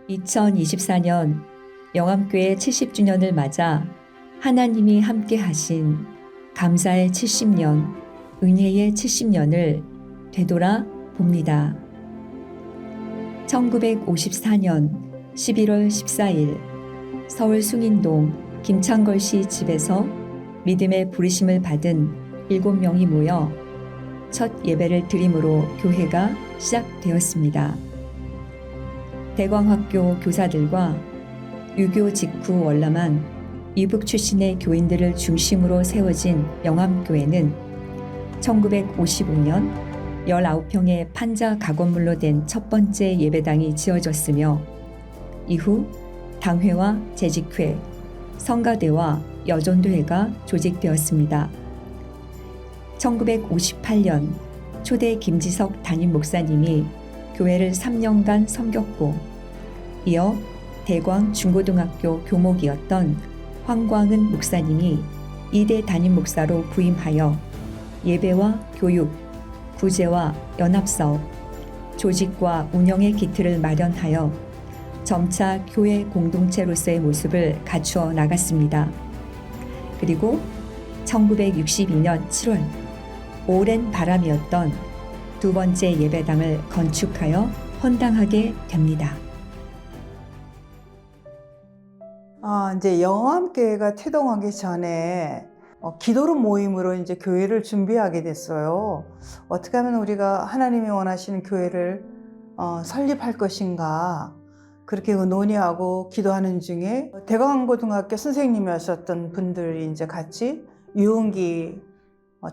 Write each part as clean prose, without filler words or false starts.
2024년 영암교회 70주년을 맞아 하나님이 함께 하신 감사의 70년, 은혜의 70년을 되돌아 봅니다. 1954년 11월 14일 서울 숭인동 김창걸 씨 집에서 믿음의 부르심을 받은 7명이 모여 첫 예배를 드림으로 교회가 시작되었습니다. 대광학교 교사들과 유교 직후 월남한 이북 출신의 교인들을 중심으로 세워진 영암교회는 1955년 19평의 판자 각원물로 된 첫 번째 예배당이 지어졌으며 이후 당회와 재직회, 성가대와 여전도회가 조직되었습니다. 1958년 초대 김지석 담임 목사님이 교회를 3년간 섬겼고 이어 대광 중고등학교 교목이었던 황광은 목사님이 2대 담임 목사로 부임하여 예배와 교육, 구제와 연합사업, 조직과 운영의 기틀을 마련하여 점차 교회 공동체로서의 모습을 갖추어 나갔습니다. 그리고 1962년 7월 오랜 바람이었던 두 번째 예배당을 건축하여 헌당하게 됩니다. 이제 영암교회가 태동하기 전에 기도로 모임으로 이제 교회를 준비하게 됐어요. 어떻게 하면 우리가 하나님이 원하시는 교회를 설립할 것인가 그렇게 논의하고 기도하는 중에 대광고등학교 선생님이었던 분들이 이제 같이 유은기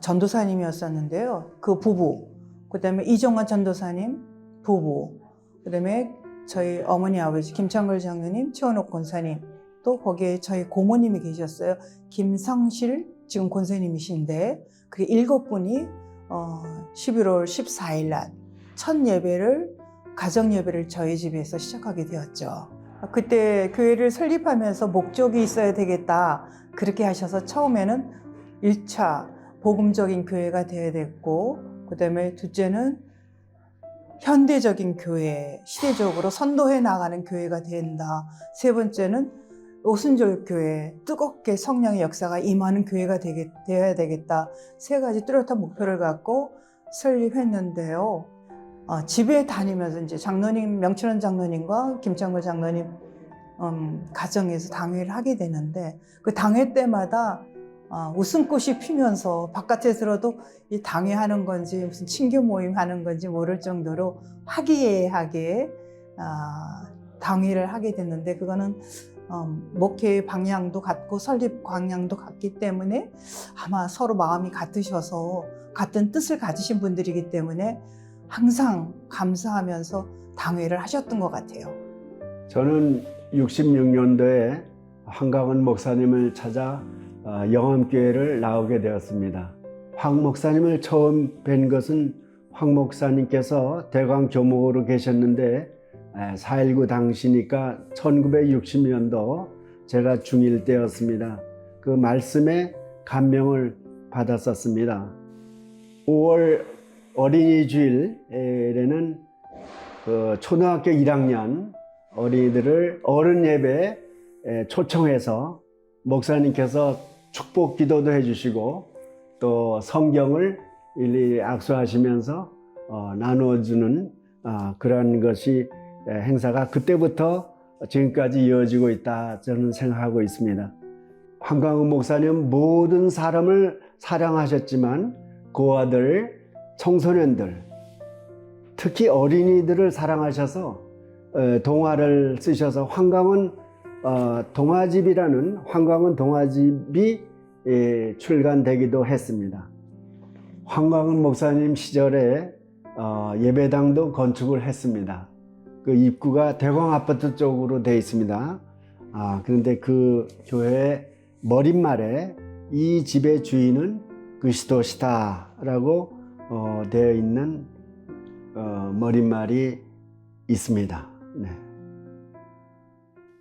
전도사님이었었는데요. 그 부부, 그다음에 이종환 전도사님 부부, 그다음에 저희 어머니 아버지 김창걸 장로님, 최원옥 권사님, 또 거기에 저희 고모님이 계셨어요. 김성실 지금 권사님이신데 그 7분이 11월 14일 날 첫 예배를 가정 예배를 저희 집에서 시작하게 되었죠. 그때 교회를 설립하면서 목적이 있어야 되겠다 그렇게 하셔서 처음에는 1차 복음적인 교회가 되어야 됐고 그다음에 둘째는 현대적인 교회, 시대적으로 선도해 나가는 교회가 된다. 세 번째는 오순절 교회, 뜨겁게 성령의 역사가 임하는 교회가 되어야 되겠다. 세 가지 뚜렷한 목표를 갖고 설립했는데요. 집에 다니면서 이제 장로님, 명철원 장로님과 김창걸 장로님 가정에서 당회를 하게 되는데 그 당회 때마다 웃음꽃이 피면서 바깥에 들어도 이 당회하는 건지 무슨 친교 모임 하는 건지 모를 정도로 화기애애하게 당회를 하게 됐는데 그거는 목회의 방향도 같고 설립 방향도 같기 때문에 아마 서로 마음이 같으셔서 같은 뜻을 가지신 분들이기 때문에 항상 감사하면서 당회를 하셨던 것 같아요. 저는 66년도에 황광은 목사님을 찾아 영암교회를 나오게 되었습니다. 황 목사님을 처음 뵌 것은 황 목사님께서 대광 교목으로 계셨는데 4.19 당시니까 1960년도 제가 중1 때였습니다. 그 말씀에 감명을 받았었습니다. 5월 어린이 주일에는 초등학교 1학년 어린이들을 어른 예배에 초청해서 목사님께서 축복 기도도 해주시고 또 성경을 일일이 악수하시면서 나누어주는 그런 것이 행사가 그때부터 지금까지 이어지고 있다 저는 생각하고 있습니다. 황광은 목사님 모든 사람을 사랑하셨지만 고아들, 청소년들, 특히 어린이들을 사랑하셔서 동화를 쓰셔서 황광은 동화집이라는 황광은 동화집이 출간되기도 했습니다. 황광은 목사님 시절에 예배당도 건축을 했습니다. 그 입구가 대광 아파트 쪽으로 되어 있습니다. 그런데 그 교회 머릿말에 이 집의 주인은 그리스도시다라고 되어 있는 머릿말이 있습니다. 네.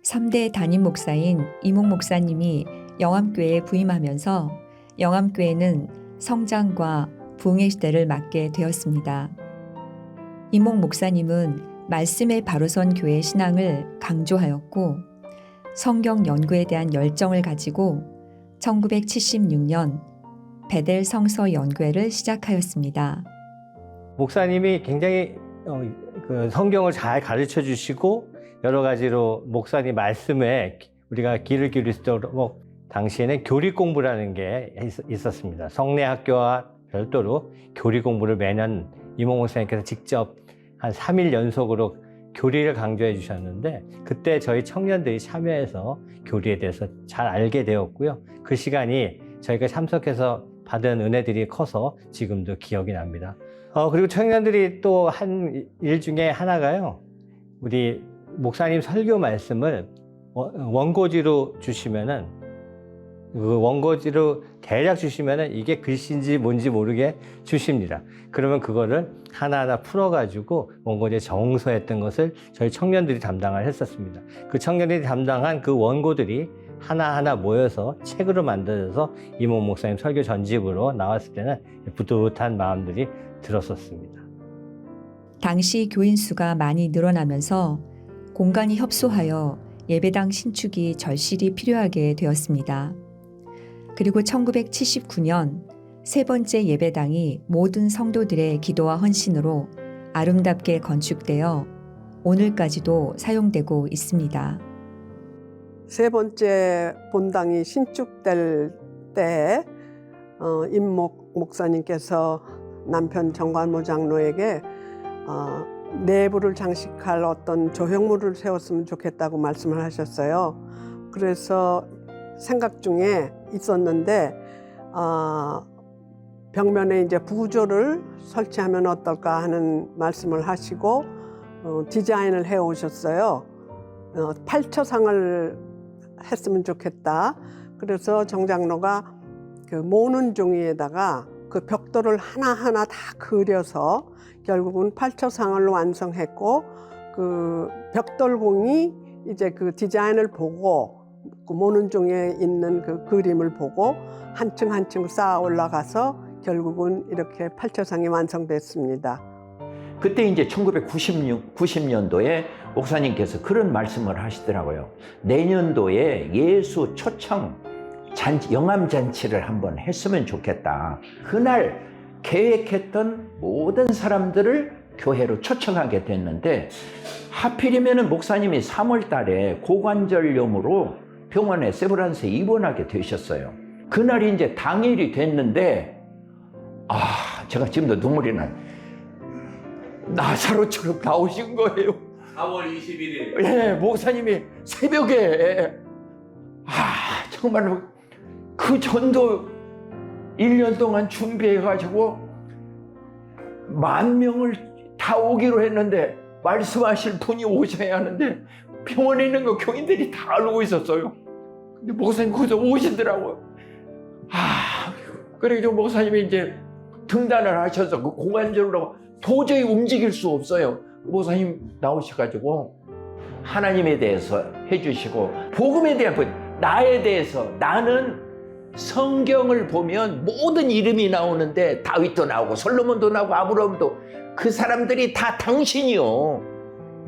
3대 담임 목사인 이목 목사님이 영암교회에 부임하면서 영암교회는 성장과 부흥의 시대를 맞게 되었습니다. 이목 목사님은 말씀의 바로선 교회 신앙을 강조하였고 성경 연구에 대한 열정을 가지고 1976년 베델 성서 연구회를 시작하였습니다. 목사님이 굉장히 그 성경을 잘 가르쳐 주시고 여러 가지로 목사님 말씀에 우리가 귀를 기울일 수 있도록 당시에는 교리 공부라는 게 있었습니다. 성내 학교와 별도로 교리 공부를 매년 이몽 목사님께서 직접 한 3일 연속으로 교리를 강조해 주셨는데 그때 저희 청년들이 참여해서 교리에 대해서 잘 알게 되었고요. 그 시간이 저희가 참석해서 받은 은혜들이 커서 지금도 기억이 납니다. 그리고 청년들이 또 한 일 중에 하나가요. 우리 목사님 설교 말씀을 원고지로 주시면은 그 원고지로 대략 주시면은 이게 글씨인지 뭔지 모르게 주십니다. 그러면 그거를 하나하나 풀어가지고 원고지에 정서했던 것을 저희 청년들이 담당을 했었습니다. 그 청년들이 담당한 그 원고들이 하나하나 모여서 책으로 만들어서 이몽 목사님 설교 전집으로 나왔을 때는 뿌듯한 마음들이 들었었습니다. 당시 교인 수가 많이 늘어나면서 공간이 협소하여 예배당 신축이 절실히 필요하게 되었습니다. 그리고 1979년 세 번째 예배당이 모든 성도들의 기도와 헌신으로 아름답게 건축되어 오늘까지도 사용되고 있습니다. 세 번째 본당이 신축될 때 임목 목사님께서 남편 정관모 장로에게 내부를 장식할 어떤 조형물을 세웠으면 좋겠다고 말씀을 하셨어요. 그래서 생각 중에 있었는데 벽면에 이제 부조를 설치하면 어떨까 하는 말씀을 하시고 디자인을 해 오셨어요. 8처상을 했으면 좋겠다. 그래서 정 장로가 그 모는 종이에다가 그 벽돌을 하나하나 다 그려서 결국은 8처상을 완성했고 그 벽돌공이 이제 그 디자인을 보고 그 모는 종이에 있는 그 그림을 보고 한 층 한 층 쌓아 올라가서 결국은 이렇게 8처상이 완성됐습니다. 그때 이제 1990년도에 목사님께서 그런 말씀을 하시더라고요. 내년도에 예수 초청 영암잔치를 한번 했으면 좋겠다. 그날 계획했던 모든 사람들을 교회로 초청하게 됐는데 하필이면 목사님이 3월 달에 고관절염으로 병원에 세브란스에 입원하게 되셨어요. 그날이 이제 당일이 됐는데 제가 지금도 눈물이 나요. 나사로처럼 나오신 거예요. 4월 21일. 예, 목사님이 새벽에 정말로 그 전도 1년 동안 준비해가지고 10,000명을 다 오기로 했는데 말씀하실 분이 오셔야 하는데 병원에 있는 거 교인들이 다 알고 있었어요. 근데 목사님 거기서 오시더라고요. 그래서 목사님이 이제 등단을 하셔서 그 고관절로 도저히 움직일 수 없어요. 목사님 나오셔가지고 하나님에 대해서 해주시고 복음에 대한 나에 대해서 나는 성경을 보면 모든 이름이 나오는데 다윗도 나오고 솔로몬도 나오고 아브라함도 그 사람들이 다 당신이요.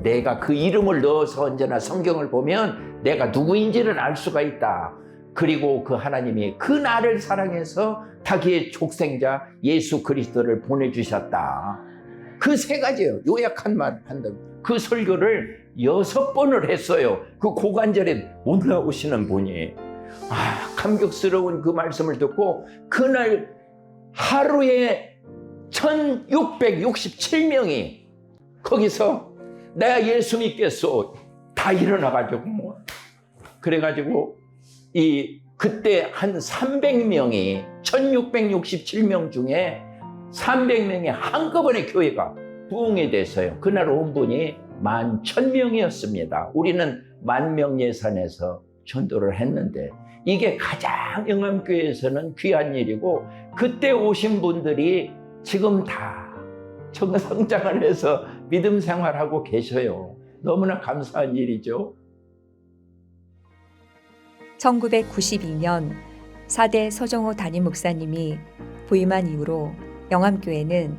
내가 그 이름을 넣어서 언제나 성경을 보면 내가 누구인지를 알 수가 있다. 그리고 그 하나님이 그 나를 사랑해서 자기의 족생자 예수 그리스도를 보내주셨다. 그 세 가지예요. 요약한 말 한다면. 그 설교를 6번을 했어요. 그 고관절에 올라오시는 분이. 감격스러운 그 말씀을 듣고 그날 하루에 1667명이 거기서 내가 예수 믿겠소 다 일어나가지고 그래가지고 그때 한 300명이 1667명 중에 300명이 한꺼번에 교회가 부흥이 됐어요. 그날 온 분이 11,000명이었습니다. 우리는 10,000명 예산에서 전도를 했는데 이게 가장 영암교회에서는 귀한 일이고 그때 오신 분들이 지금 다 성장을 해서 믿음 생활하고 계셔요. 너무나 감사한 일이죠. 1992년 4대 서정호 담임 목사님이 부임한 이후로 영암교회는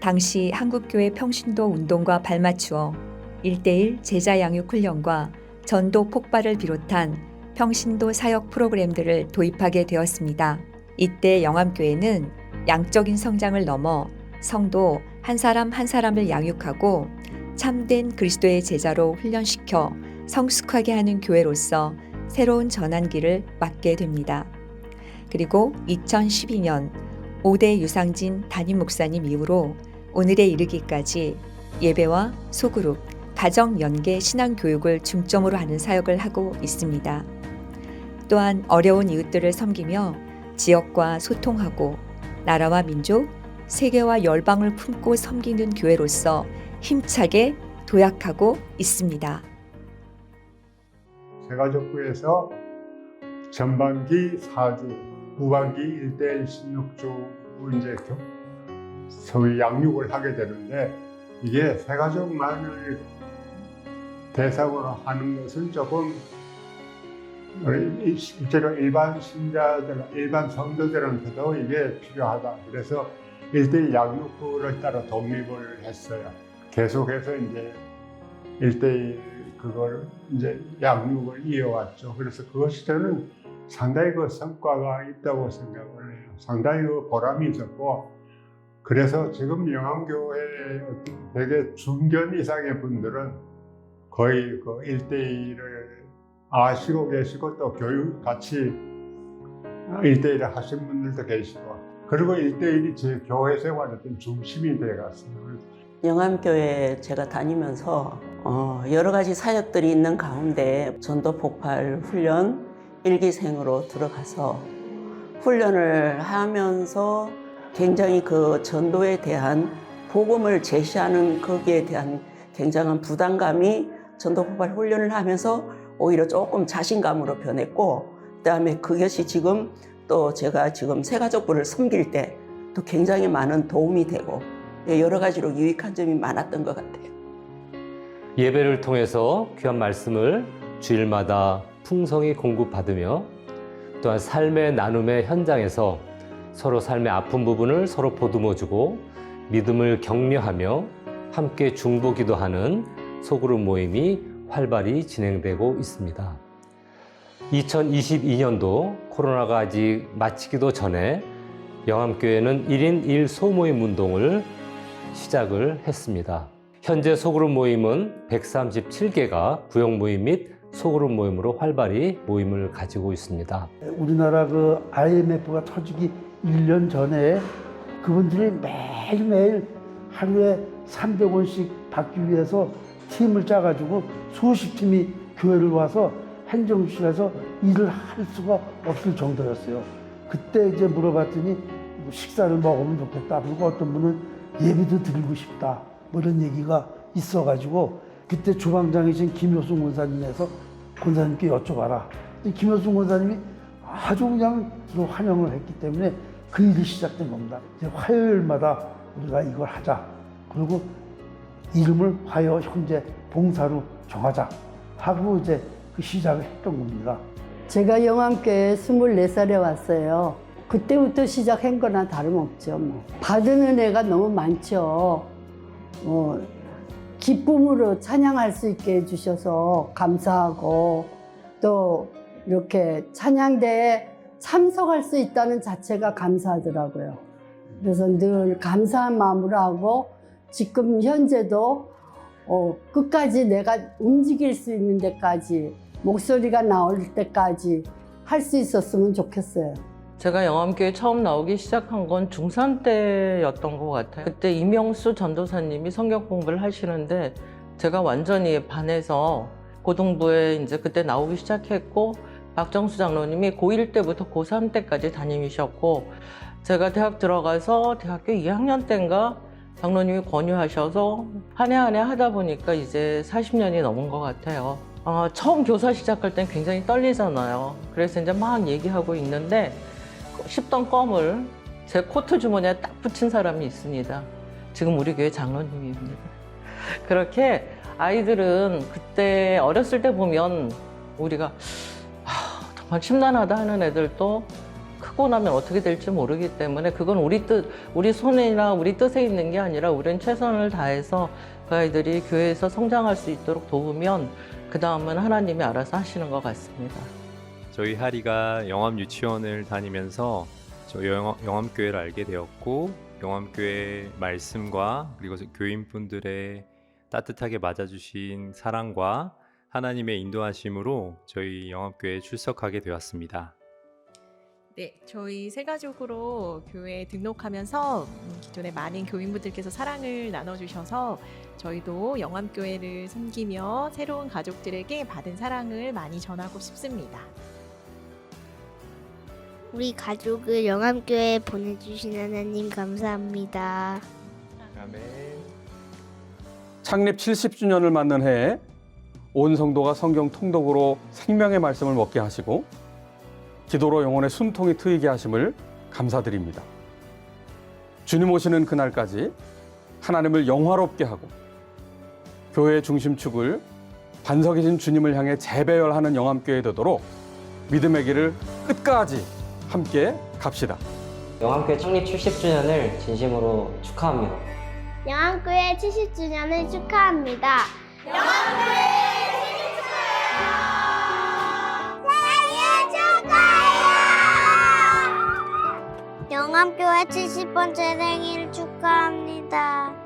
당시 한국교회 평신도 운동과 발맞추어 1:1 제자 양육 훈련과 전도 폭발을 비롯한 평신도 사역 프로그램들을 도입하게 되었습니다. 이때 영암교회는 양적인 성장을 넘어 성도 한 사람 한 사람을 양육하고 참된 그리스도의 제자로 훈련시켜 성숙하게 하는 교회로서 새로운 전환기를 맞게 됩니다. 그리고 2012년 5대 유상진 담임 목사님 이후로 오늘에 이르기까지 예배와 소그룹, 가정 연계 신앙 교육을 중점으로 하는 사역을 하고 있습니다. 또한 어려운 이웃들을 섬기며 지역과 소통하고 나라와 민족, 세계와 열방을 품고 섬기는 교회로서 힘차게 도약하고 있습니다. 세가족부에서 전반기 4주, 후반기 1:1 16주 이제 소위 양육을 하게 되는데, 이게 세가족만을 대상으로 하는 것은 조금 실제로 일반 신자들, 일반 성도들한테도 이게 필요하다. 그래서 1:1 양육부를 따라 독립을 했어요. 계속해서 이제 1:1 그걸 이제 양육을 이어왔죠. 그래서 그것이 저는 상당히 그 성과가 있다고 생각을 해요. 상당히 그 보람이 있었고, 그래서 지금 영암교회 되게 중견 이상의 분들은 거의 그 1:1을 아시고 계시고, 또 교육 같이 1:1을 하신 분들도 계시고, 그리고 1:1이 제 교회 생활의 어떤 중심이 되어갔어요. 영암교회 제가 다니면서 여러 가지 사역들이 있는 가운데 전도 폭발 훈련 1기생으로 들어가서 훈련을 하면서 굉장히 그 전도에 대한 복음을 제시하는 거기에 대한 굉장한 부담감이 전도 폭발 훈련을 하면서 오히려 조금 자신감으로 변했고, 그다음에 그것이 지금 또 제가 지금 세가족부를 섬길 때 또 굉장히 많은 도움이 되고 여러 가지로 유익한 점이 많았던 것 같아요. 예배를 통해서 귀한 말씀을 주일마다 풍성히 공급받으며, 또한 삶의 나눔의 현장에서 서로 삶의 아픈 부분을 서로 보듬어주고 믿음을 격려하며 함께 중보기도하는 소그룹 모임이 활발히 진행되고 있습니다. 2022년도 코로나가 아직 마치기도 전에 영암교회는 1인 1 소모임 운동을 시작을 했습니다. 현재 소그룹 모임은 137개가 구역 모임 및 소그룹 모임으로 활발히 모임을 가지고 있습니다. 우리나라 그 IMF가 터지기 1년 전에 그분들이 매일매일 하루에 300원씩 받기 위해서 팀을 짜가지고 수십 팀이 교회를 와서 행정실에서 일을 할 수가 없을 정도였어요. 그때 이제 물어봤더니 식사를 먹으면 좋겠다. 그리고 어떤 분은 예배도 드리고 싶다. 뭐 이런 얘기가 있어가지고 그때 주방장이신 김효순 권사님에서 권사님께 여쭤봐라. 김효순 권사님이 아주 그냥 환영을 했기 때문에 그 일이 시작된 겁니다. 이제 화요일마다 우리가 이걸 하자. 그리고 이름을 화요 형제 봉사로 정하자 하고 이제 그 시작을 했던 겁니다. 제가 영암교회에 24살에 왔어요. 그때부터 시작한 거나 다름없죠. 뭐. 받은 은혜가 너무 많죠. 기쁨으로 찬양할 수 있게 해주셔서 감사하고, 또 이렇게 찬양대에 참석할 수 있다는 자체가 감사하더라고요. 그래서 늘 감사한 마음으로 하고, 지금 현재도 끝까지 내가 움직일 수 있는 데까지, 목소리가 나올 때까지 할 수 있었으면 좋겠어요. 제가 영암교회 처음 나오기 시작한 건 중3 때였던 것 같아요. 그때 이명수 전도사님이 성경 공부를 하시는데 제가 완전히 반해서 고등부에 이제 그때 나오기 시작했고, 박정수 장로님이 고1 때부터 고3 때까지 담임이셨고, 제가 대학 들어가서 대학교 2학년 때인가 장로님이 권유하셔서 한 해 한 해 하다 보니까 이제 40년이 넘은 것 같아요. 처음 교사 시작할 땐 굉장히 떨리잖아요. 그래서 이제 막 얘기하고 있는데 씹던 껌을 제 코트 주머니에 딱 붙인 사람이 있습니다. 지금 우리 교회 장로님입니다. 그렇게 아이들은 그때 어렸을 때 보면 우리가 정말 심란하다 하는 애들도 하고 나면 어떻게 될지 모르기 때문에 그건 우리 손이나 우리 뜻에 있는 게 아니라 우리는 최선을 다해서 그 아이들이 교회에서 성장할 수 있도록 도우면 그 다음은 하나님이 알아서 하시는 것 같습니다. 저희 하리가 영암 유치원을 다니면서 저 영암교회를 알게 되었고 영암교회 말씀과 그리고 교인분들의 따뜻하게 맞아주신 사랑과 하나님의 인도하심으로 저희 영암교회에 출석하게 되었습니다. 네, 저희 세 가족으로 교회에 등록하면서 기존에 많은 교인분들께서 사랑을 나눠주셔서 저희도 영암교회를 섬기며 새로운 가족들에게 받은 사랑을 많이 전하고 싶습니다. 우리 가족을 영암교회에 보내주신 하나님 감사합니다. 아멘. 창립 70주년을 맞는 해에 온 성도가 성경 통독으로 생명의 말씀을 먹게 하시고 기도로 영혼의 숨통이 트이게 하심을 감사드립니다. 주님 오시는 그날까지 하나님을 영화롭게 하고 교회의 중심축을 반석이신 주님을 향해 재배열하는 영암교회 되도록 믿음의 길을 끝까지 함께 갑시다. 영암교회 창립 70주년을 진심으로 축하합니다. 영암교회 70주년을 축하합니다. 영암교회 70주년 생일 축하해요! 영암교회 70번째 생일 축하합니다.